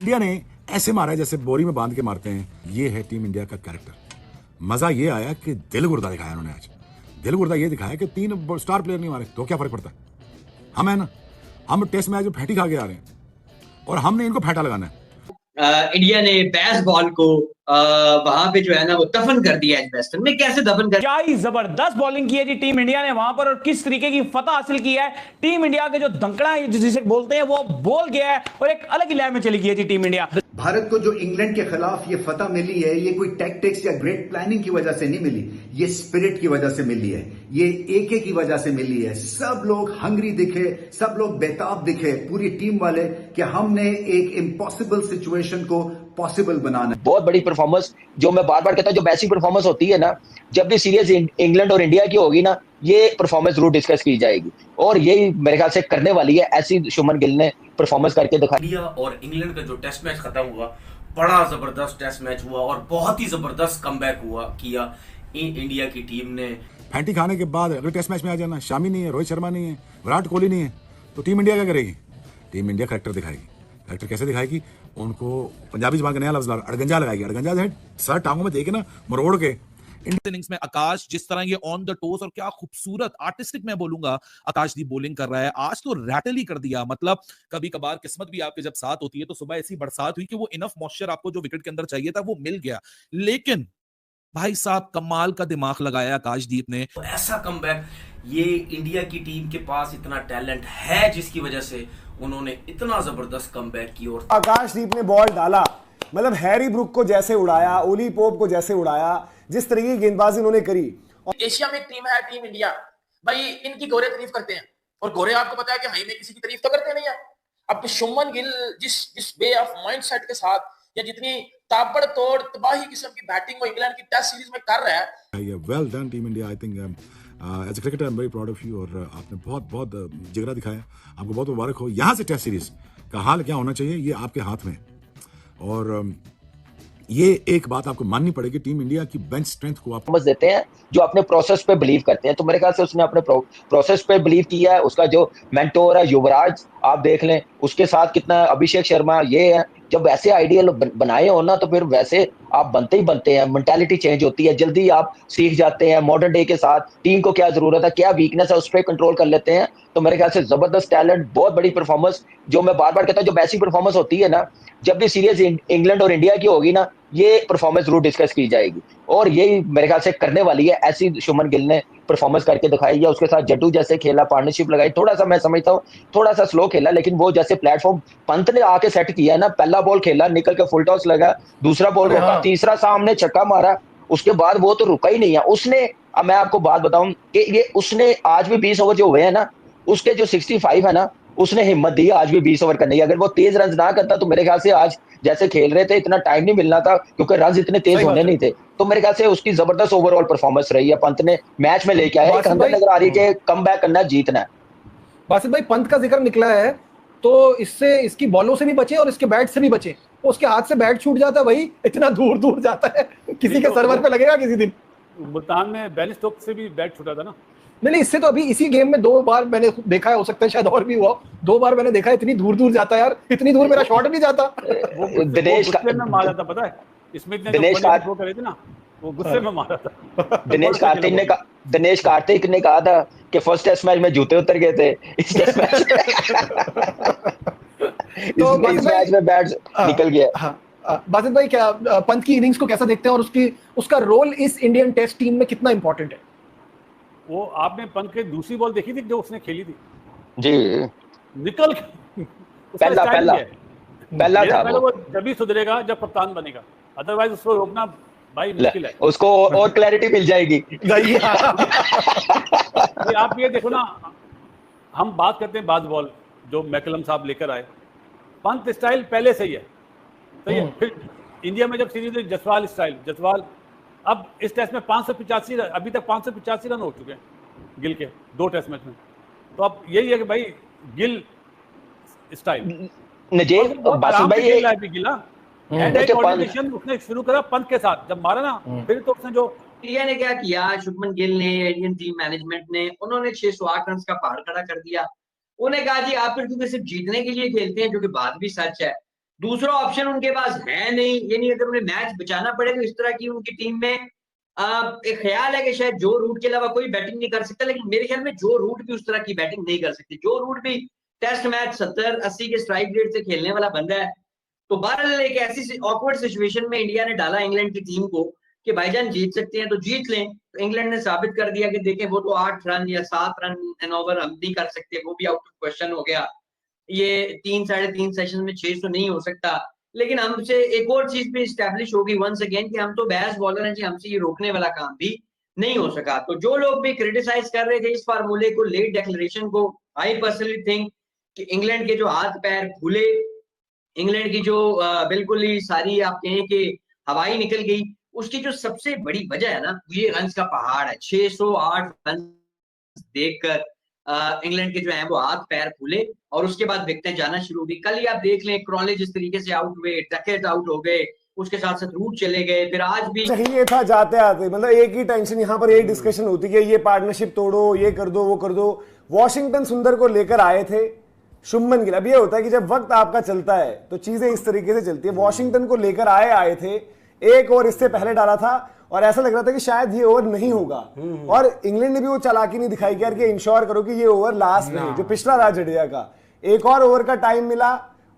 India ने ऐसे मारा है जैसे बोरी में बांध के मारते हैं। ये है टीम इंडिया का कैरेक्टर। मजा ये आया कि दिल गुर्दा दिखाया उन्होंने आज। दिल गुर्दा ये दिखाया कि 3 स्टार प्लेयर नहीं मारे तो क्या फर्क पड़ता है। हम है ना, हम टेस्ट मैच में फैटी खा के आ रहे हैं और हमने इनको फैटा लगाना है। इंडिया ने बैस बॉल को वहां पे जो है ना वो दफन कर दिया एजबेस्टन में। कैसे दफन कर, क्या ही जबरदस्त बॉलिंग की है जी टीम इंडिया ने वहां पर, और किस तरीके की फतह हासिल की है। टीम इंडिया के जो दंकड़ा जिसे बोलते हैं वो बोल गया है और एक अलग ही लय में चली गई है जी टीम इंडिया। भारत को जो इंग्लैंड के खिलाफ ये फतह मिली है, ये कोई टैक्टिक्स या ग्रेट प्लानिंग की वजह से नहीं मिली, ये स्पिरिट की वजह से मिली है, ये एके की वजह से मिली है। सब लोग हंग्री दिखे, सब लोग बेताब दिखे, पूरी टीम वाले, कि हमने एक इम्पॉसिबल सिचुएशन को पॉसिबल बनाना। बहुत बड़ी परफॉर्मेंस, जो मैं बार बार कहता हूं, जो बेसिक परफॉर्मेंस होती है ना, जब भी सीरीज इंग्लैंड और इंडिया की होगी ना, ये परफॉर्मेंस जरूर डिस्कस की जाएगी और यही मेरे ख्याल से करने वाली है। ऐसी शुभमन गिल ने परफॉर्मेंस करके दिखाई। इंडिया और इंग्लैंड का जो टेस्ट मैच खत्म हुआ, बड़ा जबरदस्त टेस्ट मैच हुआ और बहुत ही जबरदस्त कमबैक किया इंडिया की टीम ने। फैंटी खाने के बाद अगले टेस्ट मैच में आ जाना, शामी नहीं है, रोहित शर्मा नहीं है, विराट कोहली नहीं है, तो टीम इंडिया क्या करेगी? टीम इंडिया कैरेक्टर दिखाएगी। कैरेक्टर कैसे दिखाएगी? उनको पंजाबी जुबान का नया लफ्ज अड़गंजा लगाएगी। अड़गंजा है सर टांगों में देखे ना मरोड़ के। इनिंग्स में आकाश जिस तरह ये ऑन द टोस और क्या खूबसूरत आर्टिस्टिक मैं बोलूंगा आकाशदीप बॉलिंग कर रहा है, आज तो रैटल ही कर दिया। मतलब कभी कभार किस्मत भी आपके जब साथ होती है तो सुबह ऐसी बरसात हुई कि वो इनफ मॉइस्चर आपको जो विकेट के अंदर चाहिए था वो मिल गया। लेकिन भाई साहब कमाल का दिमाग लगाया आकाशदीप ने। तो ऐसा कमबैक, ये इंडिया की टीम के पास इतना टैलेंट है जिसकी वजह से उन्होंने इतना जबरदस्त कमबैक की। और आकाशदीप ने बॉल डाला, मतलब हैरी ब्रुक को जैसे उड़ाया, ओली पोप को जैसे उड़ाया, जिस तरीके की गेंदबाजी उन्होंने करी। एशिया में एक टीम है टीम इंडिया, भाई इनकी गोरे तारीफ करते हैं और गोरे आपको पता है कि हमें किसी की तारीफ तो करते नहीं है। अब शुभमन गिल जिस वे ऑफ माइंडसेट के साथ या जितनी ताबड़तोड़ तबाही किस्म की बैटिंग वो इंग्लैंड की टेस्ट सीरीज में कर रहा है। Well done team India. I think as a cricketer I am very proud of you और आपने बहुत जिगरा दिखाया। आपको बहुत मुबारक हो। यहाँ से टेस्ट सीरीज का हाल क्या होना चाहिए ये आपके हाथ में। और ये एक बात आपको माननी पड़ेगी, टीम इंडिया की बेंच स्ट्रेंथ को आप समझ देते हैं जो अपने प्रोसेस पे बिलीव करते हैं। तो मेरे ख्याल से उसने अपने प्रोसेस पे बिलीव किया है। उसका जो मेंटोर है युवराज, आप देख लें उसके साथ कितना, अभिषेक शर्मा, ये है जब वैसे आइडियल बनाए हो ना तो फिर वैसे आप बनते ही बनते हैं। मेंटालिटी चेंज होती है, जल्दी आप सीख जाते हैं मॉडर्न डे के साथ। टीम को क्या जरूरत है, क्या वीकनेस है, उस पर कंट्रोल कर लेते हैं। तो मेरे ख्याल से जबरदस्त टैलेंट, बहुत बड़ी परफॉर्मेंस, जो मैं बार बार कहता हूँ, जो बेसिक परफॉर्मेंस होती है ना, जब भी सीरीज इंग्लैंड और इंडिया की होगी ना, ये परफॉर्मेंस जरूर डिस्कस की जाएगी और यही मेरे ख्याल से करने वाली है। ऐसी शुभमन गिल ने परफॉर्मेंस करके दिखाई है। उसके साथ जड्डू जैसे खेला, पार्टनरशिप लगाई, थोड़ा सा मैं समझता हूँ थोड़ा सा स्लो खेला, लेकिन वो जैसे प्लेटफॉर्म पंत ने आके सेट किया है ना, पहला बॉल खेला, निकल के फुल टॉस लगा, दूसरा बॉल रोका, तीसरा सामने छक्का मारा, उसके बाद वो तो रुका ही नहीं है उसने। अब मैं आपको बात बताऊं कि ये उसने आज भी 20 ओवर जो हुए हैं ना, उसके जो 65 है ना, उसने हिम्मत दी आज भी 20 ओवर करने की। अगर वो तेज रन ना करता तो मेरे ख्याल से आज जैसे खेल रहे थे इतना टाइम नहीं मिलना था, क्योंकि रन इतने तेज होने नहीं थे। तो मेरे ख्याल से उसकी जबरदस्त ओवरऑल परफॉर्मेंस रही है। पंत ने मैच में लेके आया, एक अंदर नजर आ रही है कि कमबैक करना है, जीतना है। बासित भाई, पंत का जिक्र निकला है तो इससे इसकी बॉलों से भी बचे और इसके बैट से भी बचे। उसके हाथ से बैट छूट जाता है भाई, इतना दूर दूर जाता है, किसी के सर्वर पे लगेगा किसी दिन। मुल्तान में बेन स्टोक्स से भी बैट छूटा था ना। नहीं, इससे तो अभी इसी गेम में 2 बार मैंने देखा है, हो सकता है शायद और भी हुआ, 2 बार मैंने देखा, इतनी दूर दूर जाता है यार, इतनी दूर मेरा शॉट नहीं जाता। वो गुस्से में मारा था, पता है इसमें वो करे थे ना, वो गुस्से में मारा था। दिनेश कार्तिक ने कहा था कि फर्स्ट टेस्ट मैच में जूते उतर गए थे, इस टेस्ट मैच इस मैच में बैट निकल गया। बासित भाई, क्या पंत की इनिंग्स को कैसा देखते हैं और उसका रोल इस इंडियन टेस्ट टीम में कितना इंपॉर्टेंट है? वो आपने पंत की दूसरी बॉल देखी थी जो उसने खेली थी जी, निकल पहला था वो। जब भी सुधरेगा जब कप्तान बनेगा, अदरवाइज उसको रोकना भाई मुश्किल है। उसको और क्लैरिटी मिल जाएगी। आप ये देखो ना, हम बात करते हैं बाज बॉल जो मैकलम साहब लेकर आए, पंत स्टाइल पहले से ही है, सही है। फिर इंडिया में जब सीरीज जसवाल स्टाइल, जसवाल अब इस टेस्ट में 585 अभी तक 585 रन हो चुके हैं गिल के 2 टेस्ट मैच में। तो अब यही है कि भाई गिल स्टाइल कोऑर्डिनेशन उसने शुरू करा पंत के साथ, जब मारा ना फिर तो उसने जो इंडिया ने क्या किया, शुभमन गिल ने, इंडियन टीम मैनेजमेंट ने, उन्होंने 608 रन का पहाड़ खड़ा कर दिया। उन्हें कहा जी आप फिर क्योंकि सिर्फ जीतने के लिए खेलते हैं, जो कि बात भी सच है। दूसरा ऑप्शन उनके पास है नहीं, यानी अगर उन्हें मैच बचाना पड़े तो इस तरह की उनकी टीम में एक ख्याल है कि शायद जो रूट के अलावा कोई बैटिंग नहीं कर सकता, लेकिन मेरे ख्याल में जो रूट भी उस तरह की बैटिंग नहीं कर सकती। जो रूट भी टेस्ट मैच 70-80 के स्ट्राइक रेट से खेलने वाला बंदा है। तो बहरहाल एक ऐसी ऑकवर्ड सिचुएशन में इंडिया ने डाला इंग्लैंड की टीम को कि भाईजान जीत सकते हैं तो जीत लें। तो इंग्लैंड ने साबित कर दिया कि देखें वो तो 8 रन या 7 रन एन ओवर हम नहीं कर सकते, वो भी आउट ऑफ क्वेश्चन हो गया। ये 3-3.5 सेशन में 600 नहीं हो सकता। लेकिन हमसे एक और चीज भी स्टैब्लिश होगी वंस अगेन कि हम तो बैस बॉलर हैं जी, हमसे ये रोकने वाला काम भी नहीं हो सका। तो जो लोग भी क्रिटिसाइज कर रहे थे इस फार्मूले को, लेट डिक्लेरेशन को, आई पर्सनली थिंक कि इंग्लैंड के जो हाथ पैर फूले, इंग्लैंड की जो बिल्कुल ही सारी आप कहें कि हवाई निकल गई, उसकी जो सबसे बड़ी वजह है ना, ये रन्स का पहाड़ है। 608 रन देखकर इंग्लैंड के जो है वो हाथ पैर फूले और उसके बाद विकेटें जाना शुरू हो गई। कल ही आप देख लें क्रॉले जिस तरीके से आउट हुए, टकेट आउट हो गए, उसके साथ साथ रूट चले गए, फिर आज भी चाहिए था जाते आते, मतलब एक ही टेंशन यहाँ पर यही डिस्कशन होती है, ये पार्टनरशिप तोड़ो, ये कर दो, वो कर दो। वॉशिंगटन सुंदर को लेकर आए थे शुभमन गिल। अब ये होता है कि जब वक्त आपका चलता है तो चीजें इस तरीके से चलती है। वॉशिंगटन को लेकर आए थे, एक ओवर इससे पहले डाला था और ऐसा लग रहा था कि शायद ये ओवर नहीं होगा, और इंग्लैंड ने भी वो चालाकी नहीं दिखाई कि यार कि इंश्योर करो कि ये ओवर लास्ट नहीं, जो पिछला रहा जडेजा का। एक और ओवर का टाइम मिला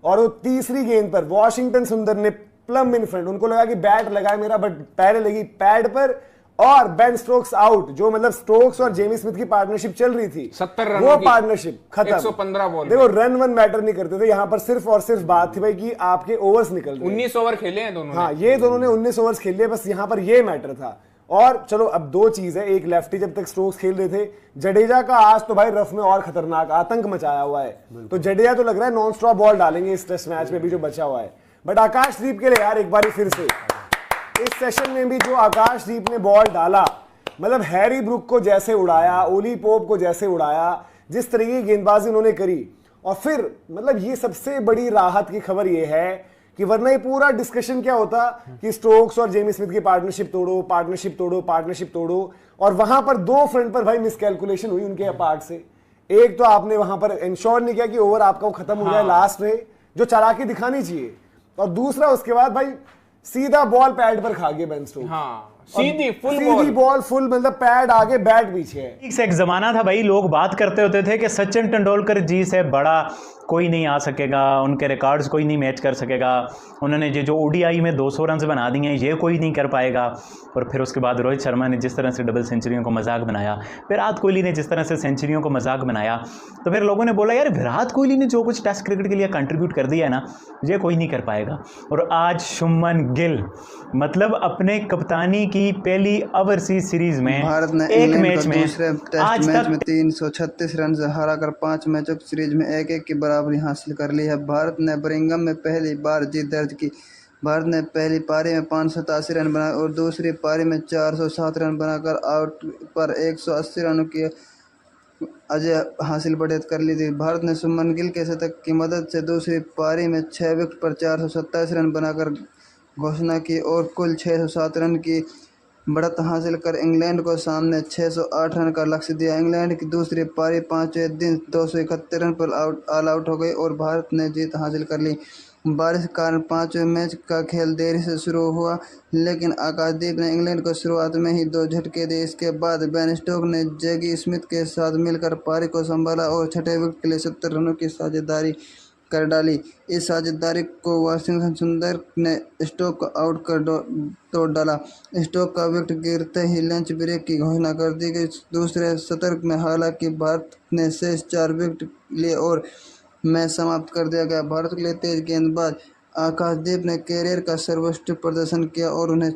और वो तीसरी गेंद पर वॉशिंगटन सुंदर ने प्लम इन फ्रंट, उनको लगा कि बैट लगा मेरा, बट पैर लगी पैड पर और बेन स्टोक्स आउट। जो मतलब स्टोक्स और जेमी स्मिथ की पार्टनरशिप चल रही थी, 70 रन वो पार्टनरशिप खत्म। 115 बॉल। देखो रन वन मैटर नहीं करते थे यहाँ पर, सिर्फ और सिर्फ बात थी भाई कि आपके ओवर्स निकल रहे। 19 ओवर खेले हैं दोनों। हाँ, ये दोनों ने 19 ओवर्स खेल लिए, बस यहाँ पर ये मैटर था। और चलो अब दो चीज है, एक लेफ्टी जब तक स्टोक्स खेल रहे थे, जडेजा का आज तो भाई रफ में और खतरनाक आतंक मचाया हुआ है। तो जडेजा तो लग रहा है नॉन स्टॉप बॉल डालेंगे इस टेस्ट मैच में भी जो बचा हुआ है। बट आकाशदीप के लिए यार एक बार फिर से इस सेशन में भी जो आकाशदीप ने बॉल डाला, मतलब हैरी ब्रुक को जैसे उड़ाया, ओली पोप को जैसे उड़ाया, जिस तरह की गेंदबाजी उन्होंने करी। और फिर मतलब ये सबसे बड़ी राहत की खबर ये है कि वरना ये पूरा डिस्कशन क्या होता कि स्टोक्स और जेमी स्मिथ की पार्टनरशिप तोड़ो, पार्टनरशिप तोड़ो, पार्टनरशिप तोड़ो। और वहां पर दो फ्रंट पर भाई मिसकैलकुलेशन हुई उनके पार्ट से। एक तो आपने वहां पर इंश्योर नहीं किया कि ओवर आपका खत्म हो जाए लास्ट में, जो चालाकी दिखानी चाहिए। और दूसरा उसके बाद भाई सीधा बॉल पैड पर खा गए बेन स्टोक्स। हाँ, सीधी बॉल फुल, मतलब पैड आगे बैट पीछे है। एक जमाना था भाई, लोग बात करते होते थे कि सचिन तेंदुलकर जी से बड़ा कोई नहीं आ सकेगा, उनके रिकॉर्ड्स कोई नहीं मैच कर सकेगा, उन्होंने जो ओडीआई में 200 रन बना दिए हैं ये कोई नहीं कर पाएगा। और फिर उसके बाद रोहित शर्मा ने जिस तरह से डबल सेंचुरियों को मजाक बनाया, विराट कोहली ने जिस तरह से सेंचुरियों को मजाक बनाया, तो फिर लोगों ने बोला यार विराट कोहली ने जो कुछ टेस्ट क्रिकेट के लिए कंट्रीब्यूट कर दिया है ना, ये कोई नहीं कर पाएगा। और आज शुभमन गिल मतलब अपने कप्तानी की पहली ओवरसीज सीरीज में भारत ने एक मैच में दूसरे टेस्ट मैच में 336 रन से हराकर 5 मैचों की सीरीज में 1-1 की बराबरी हासिल कर ली है। भारत ने बर्मिंघम में पहली बार जीत दर्ज की। भारत ने पहली पारी में 587 रन बनाए और दूसरी पारी में 407 रन बनाकर आउट पर 180 रनों की अजय हासिल बढ़त कर ली थी। भारत ने शुभमन गिल के शतक की मदद से दूसरी पारी में 6 विकेट पर 427 रन बनाकर घोषणा की और कुल 607 रन की बढ़त हासिल कर इंग्लैंड को सामने 608 रन का लक्ष्य दिया। इंग्लैंड की दूसरी पारी 5वें दिन 271 रन पर ऑल आउट हो गई और भारत ने जीत हासिल कर ली। बारिश के कारण 5वें मैच का खेल देरी से शुरू हुआ, लेकिन आकाशदीप ने इंग्लैंड को शुरुआत में ही 2 झटके दिए। इसके बाद बेन स्टोक्स ने जेगी स्मिथ के साथ मिलकर पारी को संभाला और छठे विकेट के लिए 70 रनों की साझेदारी कर डाली। इस साझेदारी को वॉशिंगटन सुंदर ने स्टोक को आउट कर तोड़ डाला। स्टोक का विकेट गिरते ही लंच ब्रेक की घोषणा कर दी गई। दूसरे सत्र में हालांकि भारत ने शेष 4 विकेट लिए और मैच समाप्त कर दिया गया। भारत के लिए तेज गेंदबाज आकाशदीप ने कैरियर का सर्वोत्कृष्ट प्रदर्शन किया और उन्हें